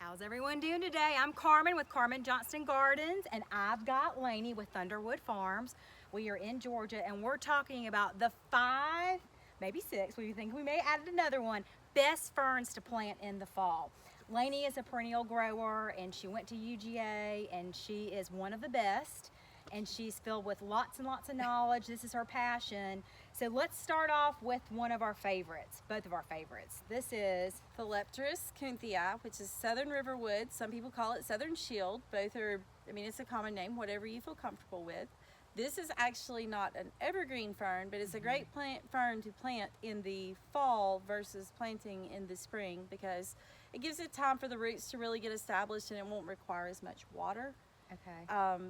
How's everyone doing today? I'm Carmen with Carmen Johnston Gardens, and I've got Lainey with Thunderwood Farms. We are in Georgia, and we're talking about the 5, maybe 6, we think we may add another one, best ferns to plant in the fall. Lainey is a perennial grower, and she went to UGA, and she is one of the best, and she's filled with lots and lots of knowledge. This is her passion. So let's start off with one of our favorites, both of our favorites. This is Philipterus kunthii, which is Southern Riverwood. Some people call it Southern Shield. Both are, it's a common name, whatever you feel comfortable with. This is actually not an evergreen fern, but it's a great fern to plant in the fall versus planting in the spring, because it gives it time for the roots to really get established, and it won't require as much water. Okay.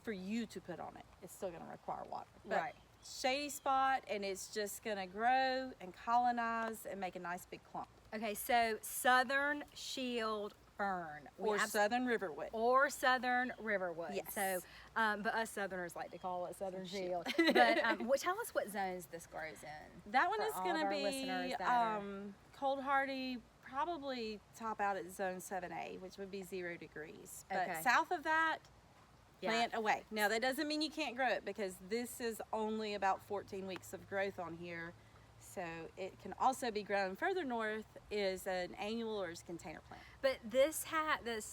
For you to put on it. It's still going to require water. But Right. shady spot, and it's just going to grow and colonize and make a nice big clump. Okay, so Southern Shield Fern. Or Southern Riverwood. Or Southern Riverwood. Yes. So, but us Southerners like to call it Southern Shield. But tell us what zones this grows in. That one for is all going of to our be listeners that are- cold hardy, probably top out at zone 7A, which would be 0 degrees. But Okay. south of that, Yeah. plant away. Now that doesn't mean you can't grow it, because this is only about 14 weeks of growth on here. So it can also be grown further north as an annual or as a container plant. But this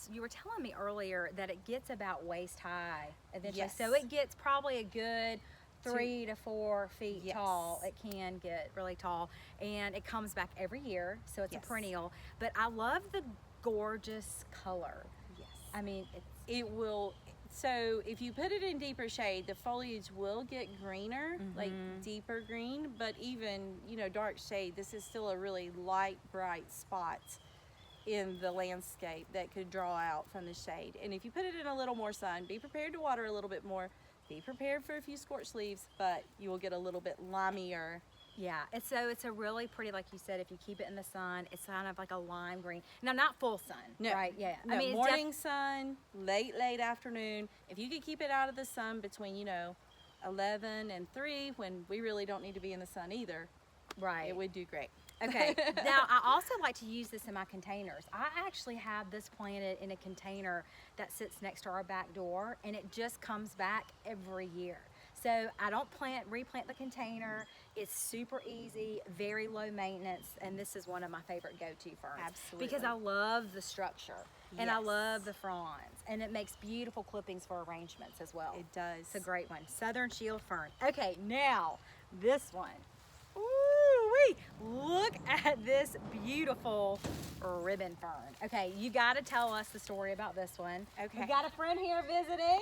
you were telling me earlier that it gets about waist high eventually. Yes. So it gets probably a good 3 to 4 feet Yes. tall. It can get really tall, and it comes back every year, so it's Yes. a perennial. But I love the gorgeous color. Yes. I mean, It will, so if you put it in deeper shade, the foliage will get greener, like deeper green, but even, dark shade, this is still a really light, bright spot in the landscape that could draw out from the shade. And if you put it in a little more sun, be prepared to water a little bit more, be prepared for a few scorched leaves, but you will get a little bit limier. yeah, it's a really pretty, like you said, if you keep it in the sun, it's kind of like a lime green. Now, not full sun, No. right? Yeah. No, it's morning sun, late afternoon. If you could keep it out of the sun between, 11 and 3, when we really don't need to be in the sun either, right. it would do great. Okay, now I also like to use this in my containers. I actually have this planted in a container that sits next to our back door, and it just comes back every year. So I don't replant the container. It's super easy, very low maintenance, and this is one of my favorite go-to ferns. Absolutely. Because I love the structure, and I Yes. love the fronds, and it makes beautiful clippings for arrangements as well. It does. It's a great one. Southern Shield Fern. Okay, now this one. Ooh-wee! Look at this beautiful ribbon fern. Okay, you got to tell us the story about this one. Okay. We got a friend here visiting.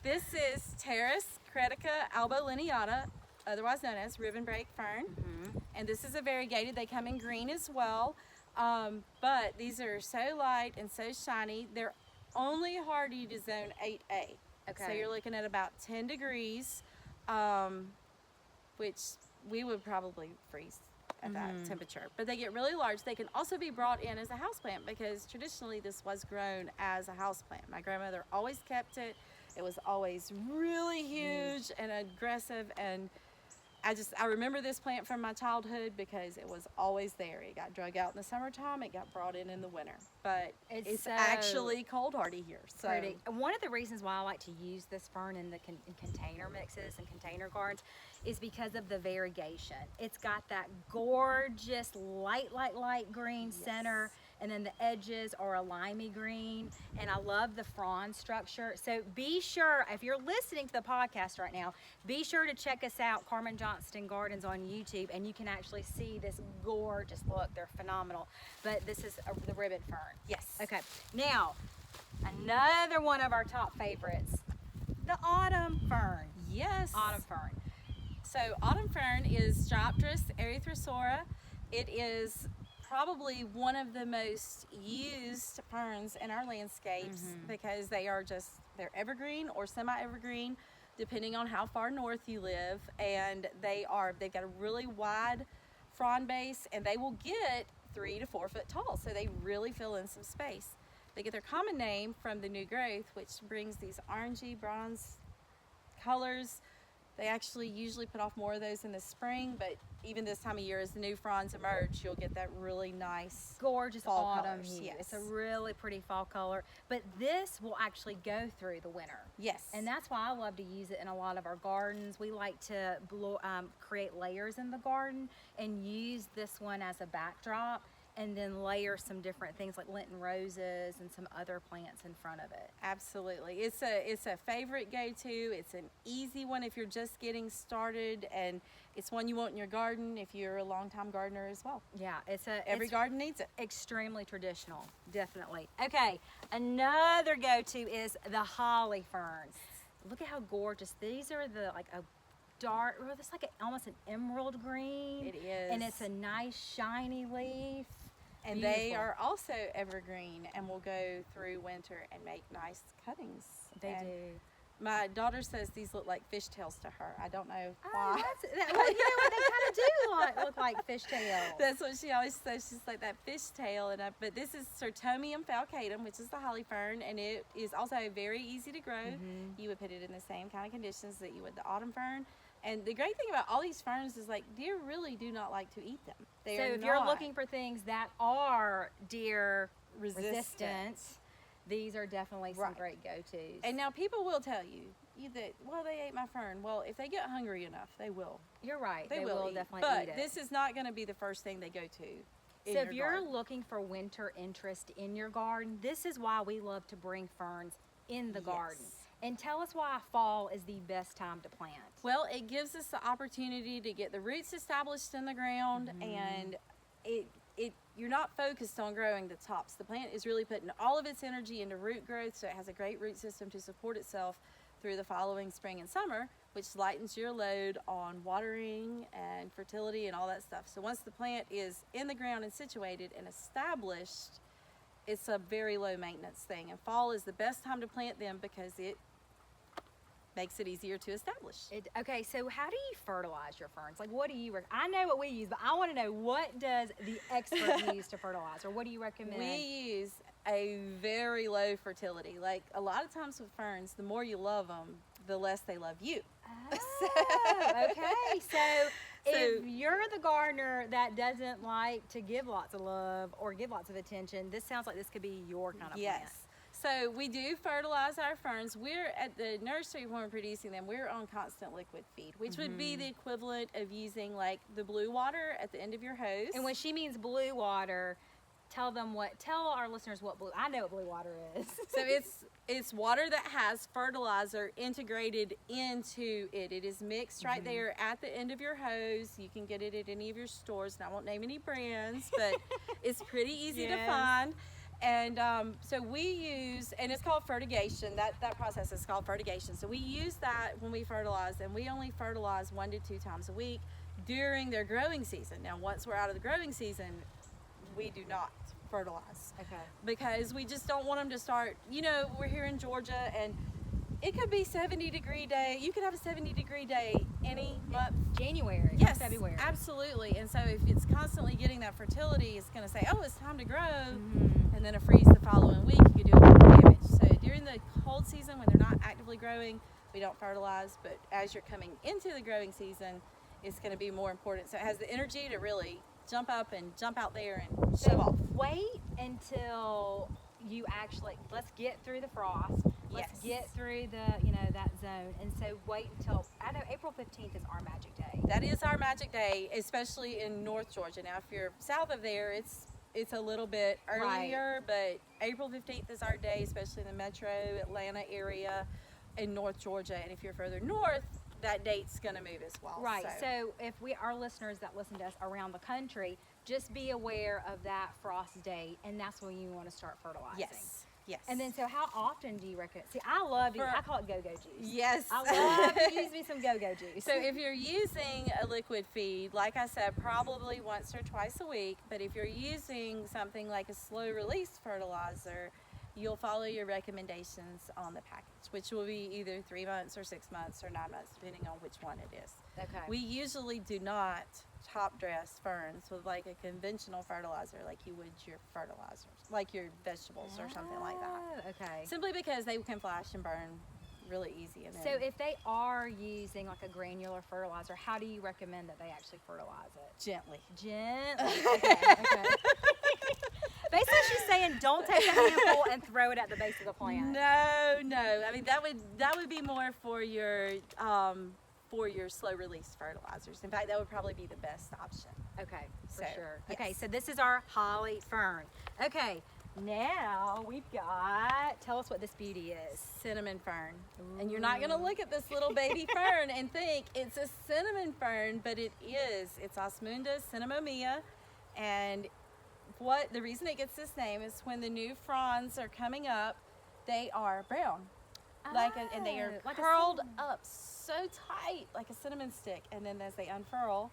This is Pteris cretica albolineata, otherwise known as ribbon break fern. And this is a variegated. They come in green as well. But these are so light and so shiny. They're only hardy to zone 8A. So Okay. you're looking at about 10 degrees, which we would probably freeze at that temperature. But they get really large. They can also be brought in as a houseplant, because traditionally this was grown as a houseplant. My grandmother always kept it. It was always really huge and aggressive, and I remember this plant from my childhood because it was always there. It got drug out in the summertime, it got brought in the winter, but it's so actually cold hardy here. So pretty. One of the reasons why I like to use this fern in the in container mixes and container gardens is because of the variegation. It's got that gorgeous light green center, and then the edges are a limey green, and I love the frond structure. So be sure, if you're listening to the podcast right now, be sure to check us out, Carmen Johnston Gardens on YouTube, and you can actually see this gorgeous look. They're phenomenal. But this is the ribbon fern. Yes. Okay, now another one of our top favorites, the autumn fern. Yes. Autumn fern. So autumn fern is Stroptrus erythrosora. It is probably one of the most used ferns in our landscapes because they're evergreen or semi-evergreen, depending on how far north you live, and they've got a really wide frond base, and they will get 3 to 4 foot tall, so they really fill in some space. They get their common name from the new growth, which brings these orangey bronze colors They actually usually put off more of those in the spring, but even this time of year, as the new fronds emerge, you'll get that really nice Gorgeous fall autumn colors. hue. Yes. It's a really pretty fall color, but this will actually go through the winter. Yes. And that's why I love to use it in a lot of our gardens. We like to create layers in the garden and use this one as a backdrop, and then layer some different things like Lenten roses and some other plants in front of it. Absolutely. It's a favorite go-to. It's an easy one if you're just getting started, and it's one you want in your garden if you're a longtime gardener as well. Yeah, Every garden needs it. Extremely traditional, definitely. Okay, another go-to is the holly ferns. Look at how gorgeous. These are the like a dark, well, it's like almost an emerald green. It is. And it's a nice shiny leaf. And Beautiful. they are also evergreen and will go through winter and make nice cuttings. They And do. my daughter says these look like fishtails to her. I don't know Oh, why. well, you know what? They kind of do look like fishtails. That's what she always says. She's like that fishtail. But this is Sertomium falcatum, which is the holly fern, and it is also very easy to grow. Mm-hmm. You would put it in the same kind of conditions that you would the autumn fern. And the great thing about all these ferns is like deer really do not like to eat them. So if you're looking for things that are deer resistant, these are definitely some Right. great go-tos. And now people will tell you that, well, they ate my fern. Well, if they get hungry enough, they will. You're right. They will eat. definitely But eat it. this is not going to be the first thing they go to. So if you're looking for winter interest in your garden, this is why we love to bring ferns in the garden. And tell us why fall is the best time to plant. Well, it gives us the opportunity to get the roots established in the ground, and you're not focused on growing the tops. The plant is really putting all of its energy into root growth, so it has a great root system to support itself through the following spring and summer, which lightens your load on watering and fertility and all that stuff. So once the plant is in the ground and situated and established, it's a very low maintenance thing. And fall is the best time to plant them because it makes it easier to establish. Okay, so how do you fertilize your ferns? Like, what do you I know what we use, but I want to know, what does the expert use to fertilize, or what do you recommend? We use a very low fertility. Like a lot of times with ferns, the more you love them, the less they love you. Oh, okay. So if you're the gardener that doesn't like to give lots of love or give lots of attention, this sounds like this could be your kind of plant. So we do fertilize our ferns. We're at the nursery when we're producing them, we're on constant liquid feed, which would be the equivalent of using like the blue water at the end of your hose. And when she means blue water, tell our listeners what blue, I know what blue water is. So it's water that has fertilizer integrated into it. It is mixed right there at the end of your hose. You can get it at any of your stores, and I won't name any brands, but it's pretty easy to find. And so we use, and it's called fertigation. That process is called fertigation. So we use that when we fertilize, and we only fertilize 1 to 2 times a week during their growing season. Now, once we're out of the growing season, we do not fertilize. Okay. Because we just don't want them to start, we're here in Georgia, and it could be 70-degree day. You could have a 70-degree day any month. January. Yes, February. absolutely. And so if it's constantly getting that fertility, it's going to say, oh, it's time to grow. And then a freeze the following week, you could do a lot of damage. So during the cold season, when they're not actively growing, we don't fertilize. But as you're coming into the growing season, it's going to be more important. So it has the energy to really jump up and jump out there and show off. Wait until you actually, let's get through the frost. Let's get through the, that zone. And so wait until, I know April 15th is our magic day. That is our magic day, especially in North Georgia. Now, if you're south of there, it's a little bit earlier, but April 15th is our day, especially in the metro Atlanta area in North Georgia. And if you're further north, that date's going to move as well. Right. So if our listeners that listen to us around the country, just be aware of that frost date, and that's when you want to start fertilizing. Yes. And then, so how often do you recommend? See, I love to I call it go-go juice. Yes. I love to use me some go-go juice. So if you're using a liquid feed, like I said, probably once or twice a week. But if you're using something like a slow release fertilizer, you'll follow your recommendations on the package, which will be either 3 months or 6 months or 9 months, depending on which one it is. Okay. We usually do not top dress ferns with like a conventional fertilizer like you would your fertilizers, like your vegetables or something like that. Okay. Simply because they can flash and burn really easy. And So then if they are using like a granular fertilizer, how do you recommend that they actually fertilize it? gently. Gently. Okay. Basically, she's saying don't take a handful and throw it at the base of the plant. No. I mean that would be more for your slow release fertilizers. In fact, that would probably be the best option. Okay, for So, sure. yes. Okay, so this is our holly fern. Okay, now we've got, tell us what this beauty is. Cinnamon fern. And you're not going to look at this little baby fern and think it's a cinnamon fern, but it is. It's Osmunda cinnamomea, and the reason it gets this name is when the new fronds are coming up, they are brown. And they are like a curled cinnamon. up so tight like a cinnamon stick, and then as they unfurl,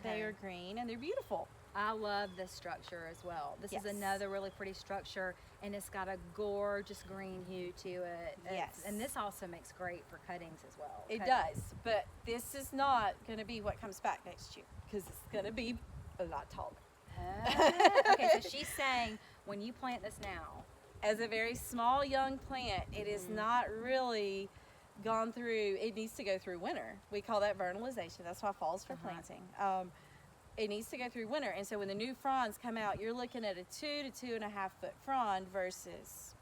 they are green and they're beautiful. I love this structure as well. This is Yes. another really pretty structure, and it's got a gorgeous green hue to it. Yes. And this also makes great for cuttings as well. It Cuttings. does, but this is not going to be what comes back next year because it's going to be a lot taller. Okay, so she's saying when you plant this now, As a very small young plant, it is not really gone through, it needs to go through winter. We call that vernalization. That's why fall's for planting. It needs to go through winter, and so when the new fronds come out, you're looking at a 2 to 2.5 foot frond versus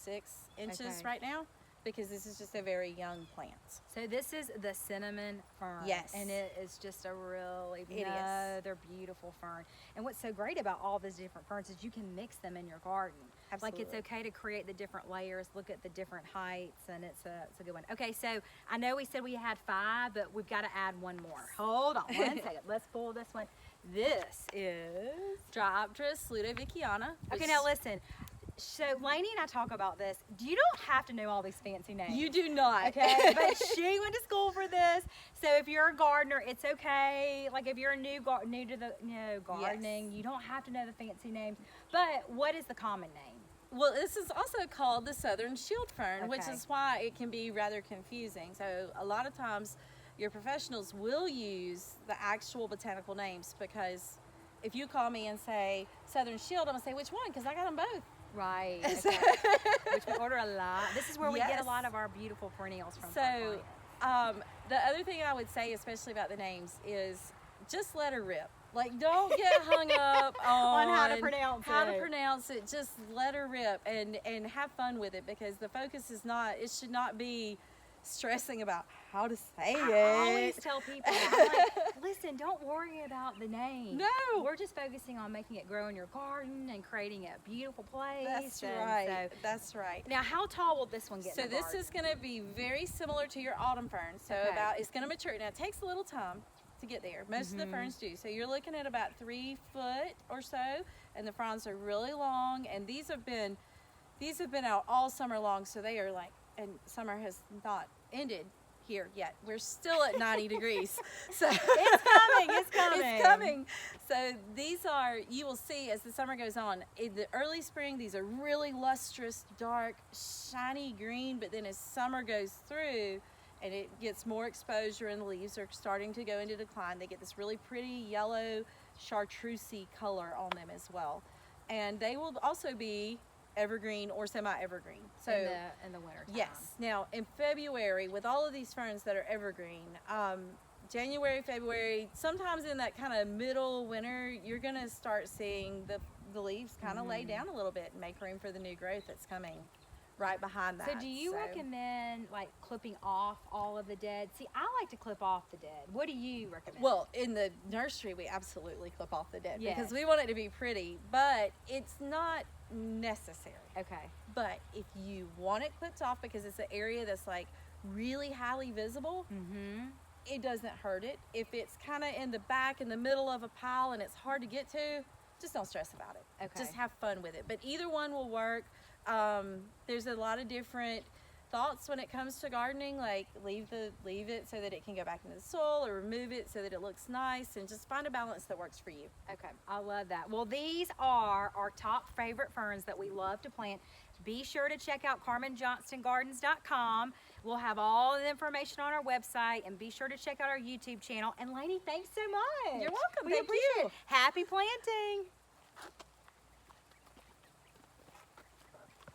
6 inches right now, because this is just a very young plant. so this is the cinnamon fern. Yes. And it is just a really It is. another beautiful fern. And what's so great about all these different ferns is you can mix them in your garden. Like it's Absolutely. okay to create the different layers, look at the different heights, and it's a good one. Okay, so I know we said we had 5, but we've got to add one more. Hold on one second. Let's pull this one. This is... Dioptera ludoviciana. Okay, now listen. So Lainey and I talk about this. You don't have to know all these fancy names. You do not. Okay, but she went to school for this. So if you're a gardener, it's okay. Like if you're new to the gardening, you don't have to know the fancy names. But what is the common name? Well, this is also called the southern shield fern, which Okay. is why it can be rather confusing. So a lot of times your professionals will use the actual botanical names, because if you call me and say southern shield, I'm going to say which one, because I got them both. Right. Okay. Which we order a lot. This is where we get Yes. a lot of our beautiful perennials from. So the other thing I would say, especially about the names, is just let her rip. Like, don't get hung up on how to pronounce it. Just let her rip and have fun with it, because the focus is not, it should not be stressing about how to say it. I always tell people, I'm like, listen, don't worry about the name. No. We're just focusing on making it grow in your garden and creating a beautiful place. That's And right. so- That's right. now, how tall will this one get? So in the this garden? is going to be very similar to your autumn fern. So Okay. it's going to mature. Now it takes a little time to get there. Most of the ferns do. So you're looking at about 3 foot or so, and the fronds are really long. And these have been out all summer long. So they are like, and summer has not ended here yet. We're still at 90 degrees. So It's coming. It's coming. it's coming. So these are, you will see as the summer goes on, in the early spring, these are really lustrous, dark, shiny green, but then as summer goes through and it gets more exposure and the leaves are starting to go into decline, they get this really pretty yellow chartreusey color on them as well. And they will also be evergreen or semi-evergreen. So in the winter time. yes. Now in February, with all of these ferns that are evergreen, January, February, sometimes in that kind of middle winter, you're going to start seeing the leaves kind of lay down a little bit and make room for the new growth that's coming right behind that. So do you recommend like clipping off all of the dead? See, I like to clip off the dead. What do you recommend? Well, in the nursery, we absolutely clip off the dead Yes. because we want it to be pretty, but it's not necessary. okay. But if you want it clipped off because it's an area that's like really highly visible, it doesn't hurt it. If it's kind of in the back, in the middle of a pile and it's hard to get to, just don't stress about it. Okay. Just have fun with it. But either one will work. There's a lot of different thoughts when it comes to gardening, like leave it so that it can go back into the soil, or remove it so that it looks nice, and just find a balance that works for you. Okay, I love that. Well, these are our top favorite ferns that we love to plant. Be sure to check out CarmenJohnstonGardens.com. We'll have all the information on our website, and be sure to check out our YouTube channel. And Lainey, thanks so much. You're welcome. We Thank appreciate you. it. Happy planting.